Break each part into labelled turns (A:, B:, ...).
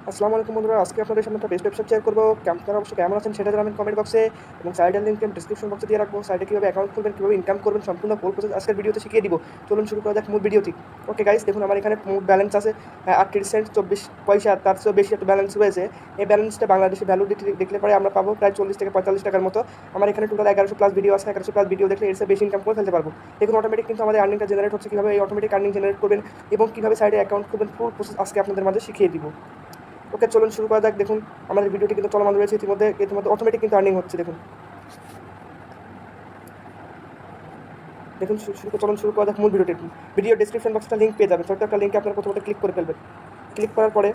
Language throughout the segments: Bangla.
A: আসসালামু আলাইকুম বন্ধুরা, আজকে আপনাদের সামনে একটা বেস্ট ওয়েবসাইট শেয়ার করবো। আপনারা অবশ্যই কেমন আছেন সেটা জানাবেন কমেন্ট বক্সে, এবং সাইডের লিঙ্ক আমি ডিসক্রিপশন বক্সে দিয়ে রাখবো। সাইডে কীভাবে অ্যাকাউন্ট খুলবেন, কীভাবে ইনকাম করবেন, সম্পূর্ণ ফুল প্রসেস আজকের ভিডিওতে শিখিয়ে দিব। চলুন শুরু করা যাক মূল ভিডিওটি। ওকে গাইস, দেখুন আমার এখানে মোট ব্যালেন্স আছে 38 সেন্ট 24 পয়সা, তার চেয়েও বেশি একটা ব্যালেন্স রয়েছে। এই ব্যালেন্সটা বাংলাদেশি ভ্যালু দেখলে পরে আমরা পাবো প্রায় 40 থেকে 45 টাকার মতো। আমার এখানে টোটাল 1100 প্লাস ভিডিও আছে। 1100 প্লাস ভিডিও দেখলে এর চেয়ে বেশি ইনকাম করে ফেলতে পারবো। দেখুন অটোমেটিক কিন্তু আমাদের আর্নিংটা জেনারেট হচ্ছে। কীভাবে এই অটোমেটিক আর্নিং জেনারেট করবেন এবং কীভাবে সাইডে অ্যাকাউন্ট খুলবেন, ফুল প্রসেস আজকে আপনাদের মাঝে শিখিয়ে দিব। ওকে চলুন শুরু করা যাক। দেখুন আমাদের ভিডিওটি কিন্তু চলমান রয়েছে ইতিমধ্যে অটোমেটিক কিন্তু আর্নিং হচ্ছে। দেখুন দেখুন চলুন শুরু করা যাক মূল ভিডিওটি। ভিডিও ডিসক্রিপশন বক্সটা লিঙ্ক পেয়ে যাবেন। ছোট্ট একটা লিঙ্কে আপনার প্রথমত ক্লিক করে ফেলবেন। ক্লিক করার পরে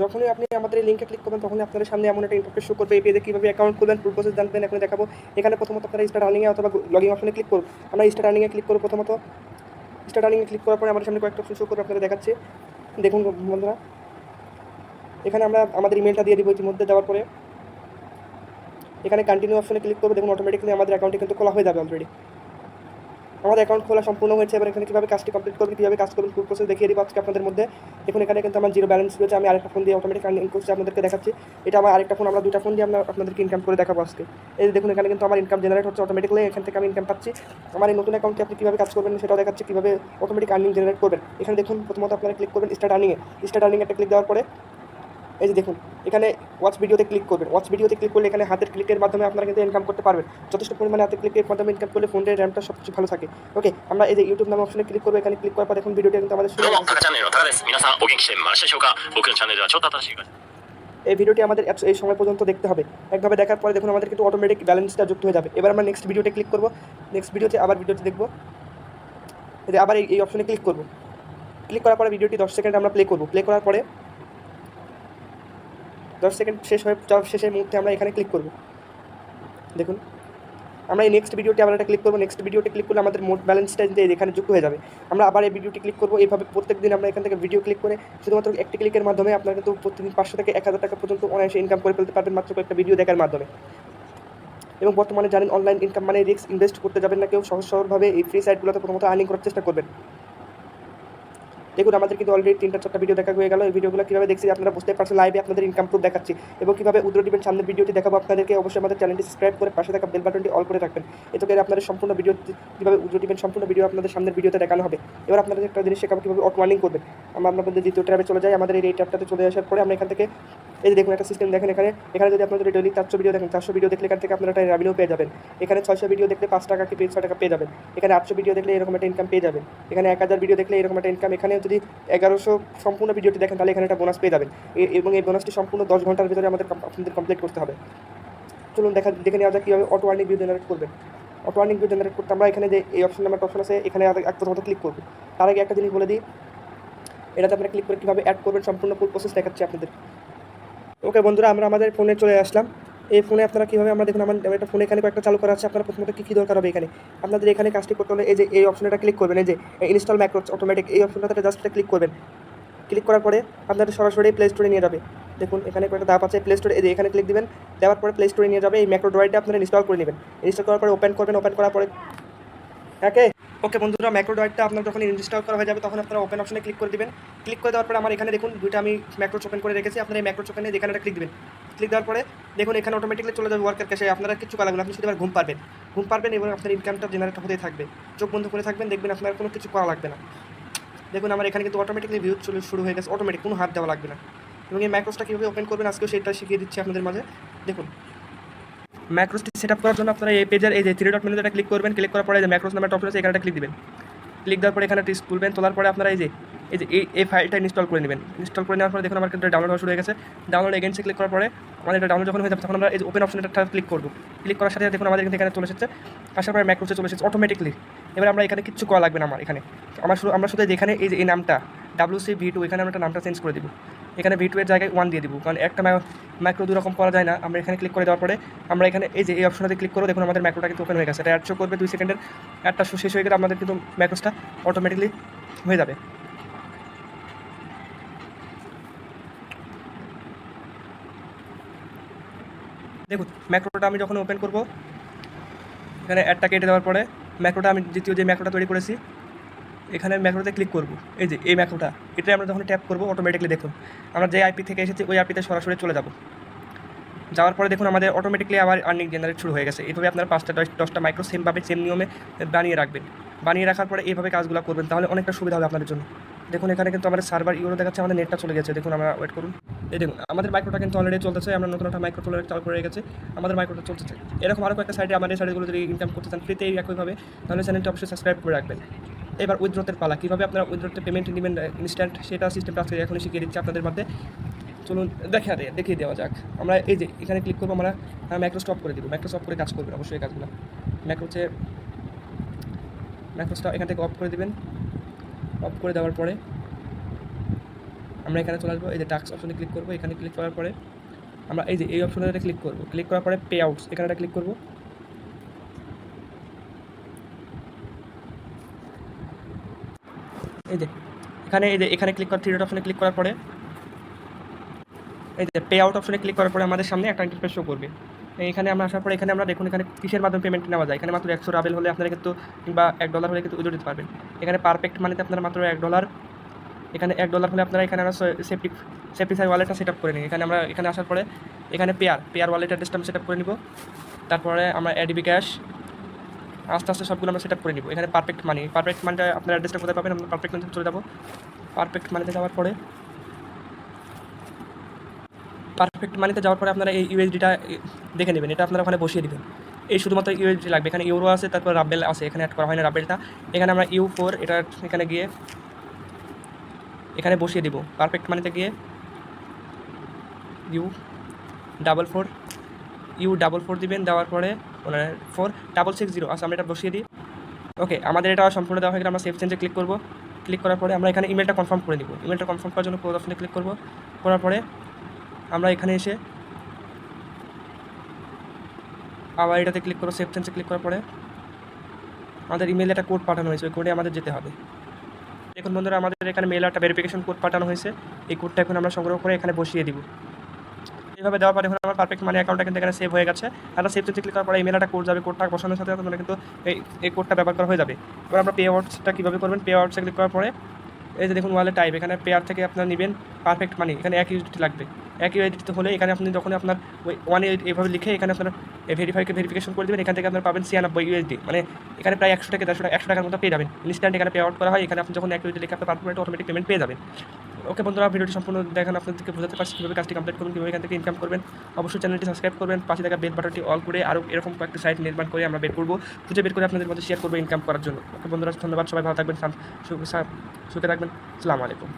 A: যখনই আপনি আমাদের এই লিঙ্কে ক্লিক করবেন তখনই আপনাদের সামনে এমন একটা ইন্টারফেস শো করবে। এই পেজে কীভাবে অ্যাকাউন্ট খুলবেন, ফুল প্রসেস জানবেন এখন দেখাবো। এখানে প্রথমত আপনারা স্টার্ট আর্নিংয়ে অথবা লগইন অপশনে ক্লিক করুন। আমরা স্টার্ট আর্নিংয়ে ক্লিক করব। প্রথমত স্টার্ট আর্নিংয়ে ক্লিক করার পরে আমাদের সামনে কয়েকটা অপশন শো করবে, আপনাদের দেখাচ্ছি। দেখুন বন্ধুরা, এখানে আমরা আমাদের ইমেলটা দিয়ে দিব। ইতিমধ্যে দেওয়ার পরে এখানে কন্টিনিউ অপশনে ক্লিক করবো। দেখুন অটোমেটিকলি আমাদের অ্যাকাউন্টে কিন্তু খোলা হয়ে যাবে। অলরেডি আমাদের অ্যাকাউন্ট খোলা সম্পূর্ণ হয়েছে। এবার এখানে কীভাবে কাজটি কমপ্লিট করবেন, কীভাবে কাজ করবেন, ফুল প্রসেস দেখিয়ে দিব আজকে আপনাদের মধ্যে। দেখুন এখানে কিন্তু আমার জিরো ব্যালেন্স রয়েছে। আমি আরেকটা ফোন দিয়ে অটোমেটিক আর্নিং করছি, আপনাদেরকে দেখাচ্ছি। এটা আমার আরেকটা ফোন, আমরা দুইটা ফোন দিয়ে আমরা আপনাদেরকে ইনকাম করে দেখাবো আজকে। এই দেখুন এখানে কিন্তু আমার ইনকাম জেনারেট হচ্ছে অটোমেটিকলি। এখান থেকে আমি ইনকাম পাচ্ছি। আমার এই নতুন অ্যাকাউন্টে আপনি কীভাবে কাজ করবেন সেটাও দেখাচ্ছি, কীভাবে অটোমেটিক আর্নিং জেনারেট করবেন। এখানে দেখুন প্রথমত আপনারা ক্লিক করবেন স্টার্ট আর্নিংয়ে। স্টার্ট আর্নিং একটা ক্লিক দেওয়ার পরে এই যে দেখুন এখানে ওয়াচ ভিডিওতে ক্লিক করবেন। ওয়াচ ভিডিওতে ক্লিক করলে এখানে হাতের ক্লিকের মাধ্যমে আপনারা কিন্তু ইনকাম করতে পারবেন। যথেষ্ট পরিমাণে হাতের ক্লিকের মাধ্যমে ইনকাম করলে ফোনের র্যামটা সব কিছু ভালো থাকে। ওকে, আমরা এই যে ইউটিউব নামে অপশনে ক্লিক করবো। এখানে ক্লিক করার পর দেখুন ভিডিওটি কিন্তু আমাদের শুরু হয়ে গেছে। এই ভিডিওটি আমাদের এই সময় পর্যন্ত দেখতে হবে। একভাবে দেখার পরে দেখুন আমাদের কিন্তু অটোমেটিক ব্যালেন্সটা যুক্ত হয়ে যাবে। এবার আমরা নেক্সট ভিডিওতে ক্লিক করবো। নেক্সট ভিডিওতে আবার ভিডিওটি দেখবো। আবার এই অপশনে ক্লিক করবো। ক্লিক করার পরে ভিডিওটি 10 সেকেন্ড আমরা প্লে করবো। প্লে করার পরে 10 সেকেন্ড শেষের মুহূর্তে আমরা এখানে ক্লিক করব। দেখুন আমরা এই নেক্সট ভিডিওটি আবার একটা ক্লিক করবো। নেক্সট ভিডিওটি ক্লিক করলে আমাদের মোট ব্যালেন্সটা এখানে যুক্ত হয়ে যাবে। আমরা আবার এই ভিডিওটি ক্লিক করবো। এইভাবে প্রত্যেকদিন আমরা এখান থেকে ভিডিও ক্লিক করে শুধুমাত্র একটি ক্লিকের মাধ্যমে আপনারা কিন্তু প্রতিদিন 500 থেকে 1000 টাকা পর্যন্ত অনায়াসে ইনকাম করে ফেলতে পারবেন মাত্র কয়েকটা ভিডিও দেখার মাধ্যমে। এবং বর্তমানে জানেন অনলাইন ইনকাম মানে রিস্ক, ইনভেস্ট করতে যাবেন না কেউ। সহজভাবে এই ফ্রি সাইটগুলোতে প্রথমত আর্নিং করার চেষ্টা করবেন। দেখুন আমাদের কিন্তু অলরেডি 3-4টা ভিডিও দেখা হয়ে গেল। এই ভিডিওগুলো কীভাবে দেখছি আপনারা বুঝতে পারছেন। লাইভে আপনাদের ইনকাম প্রুফ দেখাচ্ছি এবং কীভাবে উদ্র দিবেন সামনের ভিডিওটি দেখাবো আপনাদেরকে। অবশ্যই আমাদের চ্যানেলটি সাবস্ক্রাইব করে পাশে থাকা বেল বাটনটি অল করে রাখবেন। এতে করে আপনাদের সম্পূর্ণ ভিডিও কীভাবে উদ্র দিবেন সম্পূর্ণ ভিডিও আপনাদের সামনের ভিডিওতে দেখানো হবে। এবার আপনাদের একটা জিনিস শেখাবো কীভাবে অটো আর্নিং করবেন। আমরা আপনাদের দ্বিতীয় ট্যাবে চলে যাই। আমাদের এই ট্যাবটাতে চলে আসার পরে আমরা এখান থেকে এই যে দেখুন একটা সিস্টেম দেখেন। এখানে যদি আপনাদের ডেইলি 400 ভিডিও দেখেন, 400 ভিডিও দেখলে এখান থেকে আপনারা একটা রেভিনিউ পেয়ে যাবেন। এখানে 600 ভিডিও দেখলে 5 টাকা কি 6 টাকা পেয়ে যাবেন। এখানে 800 ভিডিও দেখলে এরকম একটা ইনকাম পেয়ে যাবেন। এখানে 1000 ভিডিও দেখলে এরকম একটা ইনকাম। এখানে যদি 1100 সম্পূর্ণ ভিডিওটি দেখেন তাহলে এখানে একটা বোনাস পেয়ে যাবেন। এবং এই বোনাসটি সম্পূর্ণ 10 ঘন্টার ভিতরে আপনাদের কমপ্লিট করতে হবে। চলুন দেখে নেওয়া যাক কীভাবে অটো আর্নিং ভিডিও জেনারেট করবেন। অটো আর্নিং ভিডিও জেনারেট করতে আমরা এখানে যে এই অপশন নাম্বার অপশন আছে এখানে প্রথমত ক্লিক করব। তার আগে একটা জিনিস বলে দিই, এটাতে আপনারা ক্লিক করে কীভাবে অ্যাড করবেন সম্পূর্ণ ফুল প্রসেস দেখাচ্ছি আপনাদের। ওকে বন্ধুরা, আমরা আমাদের ফোনে চলে আসলাম। এই ফোনে আপনারা কীভাবে, আমরা দেখুন আমার একটা ফোনে এখানে কয়েকটা চালু করা আছে। আপনারা প্রথমত কী দরকার হবে এখানে আপনাদের এখানে কাজটি করতে হলে এই যে এই অপশনটা ক্লিক করবেন। এই যে ইনস্টল ম্যাক্রোস অটোমেটিক, এই অপশনটাতে জাস্ট ক্লিক করবেন। ক্লিক করার পরে আপনাদের সরাসরি প্লে স্টোরে নিয়ে যাবে। দেখুন এখানে কয়েকটা ধাপ আছে প্লে স্টোরে। এই যে এখানে ক্লিক দিবেন, দেওয়ার পরে প্লে স্টোরে নিয়ে যাবে। এই ম্যাক্রো ড্রয়েডটা আপনারা ইনস্টল করে নেবেন। ইনস্টল করার পরে ওপেন করবেন। ওপেন করার পরে ওকে বন্ধুরা, ম্যাক্রো ড্রয়েডটা আপনার যখন ইনস্টল করা হয়ে যাবে তখন আপনারা ওপেন অপশনে ক্লিক করে দিবেন। ক্লিক করে দেওয়ার পরে আমার এখানে দেখুন দুইটা আমি ম্যাক্রোস ওপেন করে রেখেছি। আপনারা এই ম্যাক্রোস ওপেনে এখানে একটা ক্লিক দিবেন। ক্লিক দেওয়ার পরে দেখুন এখানে অটোমেটিকলি চলে যাবে ওয়ার্কার ক্যাশে। আপনারা কিছু করা লাগবে না, আপনি শুধু এবার ঘুম পারবেন এবং আপনার ইনকামটা জেনারেট হতেই থাকবে। চোখ বন্ধ করে থাকবেন, দেখবেন আপনার কোনো কিছু করা লাগবে না। দেখুন আমার এখানে কিন্তু অটোমেটিকলি ভিউ শুরু হয়ে গেছে। অটোমেটিক কোনো হাত দেওয়া লাগবে না। এবং এই ম্যাক্রোসটা কীভাবে ওপেন করবেন আজকেও সেটা শিখিয়ে দিচ্ছি আপনাদের মাঝে। দেখুন ম্যাক্রোসটি সেট আপ করার জন্য আপনারা এই পেজের এই যে 3 ডট মেনুতে ক্লিক করবেন। ক্লিক করার পরে যে ম্যাক্রোস নামের অপশন আছে এখানে ক্লিক দিবেন। ক্লিক দেওয়ার পরে এখানে তুলবেন। তোলার পরে আপনারা এই যে এই ফাইলটা ইনস্টল করে নেবেন। ইনস্টল করে নেওয়ার পরে দেখুন আমার কিন্তু ডাউনলোড হওয়া শুরু হয়ে গেছে। ডাউনলোড এগেন্সে ক্লিক করার পরে আমাদের এটা ডাউনলোড যখন হয়ে যাবে তখন আমরা এই যে ওপেন অপশনটা ক্লিক করব। ক্লিক করার সাথে দেখুন আমাদের কিন্তু এখানে চলে এসেছে। আসার পরে ম্যাক্রোসে চলে এসেছে অটোমেটিকলি। এবার আমরা এখানে কিচ্ছু করা লাগবে না। আমরা শুধু যেখানে এই যে এই নামটা WC-V2 এখানে আমরা একটা নামটা চেঞ্জ করে দিব। এখানে V2 এর জায়গায় 1 দিয়ে দিব, কারণ একটা ম্যাক্রো দুই রকম করা যায় না। আমরা এখানে ক্লিক করে দেওয়ার পরে আমরা এখানে এই যে এই অপশনটাতে ক্লিক করব। দেখুন আমাদের ম্যাক্রোটা কিন্তু ওপেন হয়ে গেছে। এটা অ্যাড শো করবে 2 সেকেন্ডের। অ্যাডটা শেষ হয়ে গেলে আমাদের কিন্তু ম্যাক্রোসটা অটোমেটিকলি হয়ে যাবে। দেখুন ম্যাক্রোটা আমি যখন ওপেন করব এখানে অ্যাডটা কেটে দেওয়ার পরে ম্যাক্রোটা আমি দ্বিতীয় যে ম্যাক্রোটা তৈরি করেছি এখানে ম্যাক্রোতে ক্লিক করব, এই যে এই ম্যাক্রোটা, এটা আমরা যখন ট্যাপ করবো অটোমেটিকলি দেখুন আমরা যে আইপি থেকে এসেছি ওই আইপিতে সরাসরি চলে যাব। যাওয়ার পরে দেখুন আমাদের অটোমেটিকলি আবার আর্নিং জেনারেট শুরু হয়ে গেছে। এইভাবে আপনারা 5টা 10টা মাইক্রো সেমভাবে সেম নিয়মে বানিয়ে রাখবেন। বানিয়ে রাখার পরে এইভাবে কাজগুলো করবেন, তাহলে অনেকটা সুবিধা হবে আপনাদের জন্য। দেখুন এখানে কিন্তু আমাদের সার্ভার ইউরো দেখাচ্ছে, আমাদের নেটটা চলে গেছে। দেখুন আমরা ওয়েট করুন, এই দেখুন আমাদের মাইক্রোটা কিন্তু অলরেডি চলতেছে। আমরা নতুন একটা মাইক্রো চালু করে রেখেছি, আমাদের মাইক্রোটা চলতেছে। এরকম আরও কয়েকটা সাইডে আমাদের সাইডগুলো যদি ইনকাম করতে চান ফ্রিতে একইভাবে, তাহলে চ্যানেলটা অবশ্যই সাবস্ক্রাইব করে রাখবেন। এবার উইথড্রতের পালা, কীভাবে আপনারা উইথড্রতে পেমেন্ট নেবেন ইনস্ট্যান্ট, সেটা সিস্টেমটা আজকে এখনই শিখিয়ে দিচ্ছি আপনাদের মধ্যে। চলুন দেখিয়ে দেওয়া যাক। আমরা এই যে এখানে ক্লিক করবো, আমরা ম্যাক্রো স্টপ করে দেবো। ম্যাক্রো স্টপ করে কাজ করবেন অবশ্যই এই কাজগুলো। ম্যাক্রোসটা এখান থেকে অফ করে দেবেন। অফ করে দেওয়ার পরে আমরা এখানে চলে আসবো, এই যে টাস্ক অপশনে ক্লিক করবো। এখানে ক্লিক করার পরে আমরা এই যে এই অপশনটাতে ক্লিক করবো। ক্লিক করার পরে পে আউটস এখানে ক্লিক করবো। এই যে এখানে ক্লিক করার থ্রি ডট অপশনে ক্লিক করার পরে এই যে পে আউট অপশনে ক্লিক করার পরে আমাদের সামনে একটা ইন্টারফেস শো করবে। এখানে আমরা আসার পরে এখানে আমরা দেখুন এখানে কিসের মাধ্যমে পেমেন্ট নেওয়া যায়। এখানে মাত্র 100 রাবেল হলে আপনারা কিন্তু, কিংবা $1 হলে কিন্তু উইথড্র দিতে পারবেন। এখানে পারফেক্ট মানিতে আপনারা মাত্র $1, এখানে $1 হলে আপনারা এখানে আমরা সেফটিফাই ওয়ালেটটা সেট আপ করে নিই। এখানে আসার পরে এখানে পেয়ার ওয়ালেট অ্যাড্রেসটা আমরা সেট আপ করে নিব। তারপরে আমরা এডিবি ক্যাশ আস্তে আস্তে সবগুলো আমরা সেট আপ করে নিব। এখানে পারফেক্ট মানিটা আপনার অ্যাড্রেসটা কোথায় পাবেন, আমরা পারফেক্ট মানিতে চলে যাবো। পারফেক্ট মানিতে যাওয়ার পরে আপনারা এই ইউএসডিটা দেখে নেবেন, এটা আপনারা ওখানে বসিয়ে দেবেন। এই শুধুমাত্র ইউএসডি লাগবে, এখানে ইউরো আছে, তারপর রাবেল আছে, এখানে অ্যাড করা হয় না রাবেলটা। এখানে আমরা U4 এটা এখানে গিয়ে এখানে বসিয়ে দিব। পারফেক্ট মানিতে গিয়ে U44 দিবেন। দেওয়ার পরে 4660 আচ্ছা আমরা এটা বসিয়ে দিই। ওকে, আমাদের এটা সম্পূর্ণ দেওয়া হয়ে গেলে আমরা সেভ চেঞ্জে ক্লিক করব। ক্লিক করার পরে আমরা এখানে ইমেলটা কনফার্ম করে দিব। ইমেলটা কনফার্ম করার জন্য ক্লোজ অপশনে ক্লিক করব। করার পরে আমরা এখানে এসে আবার এটাতে ক্লিক করব। সেভ চেঞ্জে ক্লিক করার পরে আমাদের ইমেলে একটা কোড পাঠানো হয়েছে, ওই কোডে আমাদের যেতে হবে। দেখুন বন্ধুরা, আমাদের এখানে মেলে একটা ভেরিফিকেশন কোড পাঠানো হয়েছে। এই কোডটা এখন আমরা সংগ্রহ করে এখানে বসিয়ে দিব। এইভাবে দেওয়ার পরে এখন আমার পারফেক্ট মানি অ্যাকাউন্টটা কিন্তু এখানে সেভ হয়ে গেছে। আর সেভ চেঞ্জে ক্লিক করার পরে ইমেল একটা কোড যাবে, কোডটা বসানোর সাথে সাথে কিন্তু এই কোডটা ব্যবহার করা হয়ে যাবে। এবার আমরা পে আউটসটা কীভাবে করবেন, পে আউটসে ক্লিক করার পরে এই যে দেখুন ওয়ালেট টাইপ, এখানে পেয়ার থেকে আপনারা নেবেন পারফেক্ট মানি। এখানে 1 ইউএসডি লাগবে। 1 ইউএসডি হলে এখানে আপনি যখন আপনার ওই 1 এইভাবে লিখে এখানে আপনার ভেরিফিকেশন করে দেবেন। এখান থেকে আপনার পাবেন 96 ইউএসডি, মানে এখানে প্রায় 100 থেকে 100 টাকার মতো পেয়ে যাবেন। ইনস্ট্যান্ট এখানে পে আউট করা হয়। এখানে আপনি যখন 1 ইউএসডি লিখে আপনার পারফেক্ট অটোমেটিক পেমেন্ট পেয়ে যাবেন। ওকে বন্ধুরা, ভিডিওটি সম্পূর্ণ দেখেন, আপনাদেরকে বোঝাতে পারছি কীভাবে কাজটি কমপ্লিট করুন, কীভাবে এখান থেকে ইনকাম করবেন। অবশ্যই চ্যানেলটি সাবস্ক্রাইব করবেন, পাশে থাকা বেল বাটনটি অল করে আরও এরকম কয়েকটি সাইট নির্মাণ করে আমরা খুঁজে বের করে আপনাদের মধ্যে শেয়ার করবো ইনকাম করার জন্য। ওকে বন্ধুরা, ধন্যবাদ, সবাই ভালো থাকবেন, সুখে থাকবেন। আসসালামু আলাইকুম।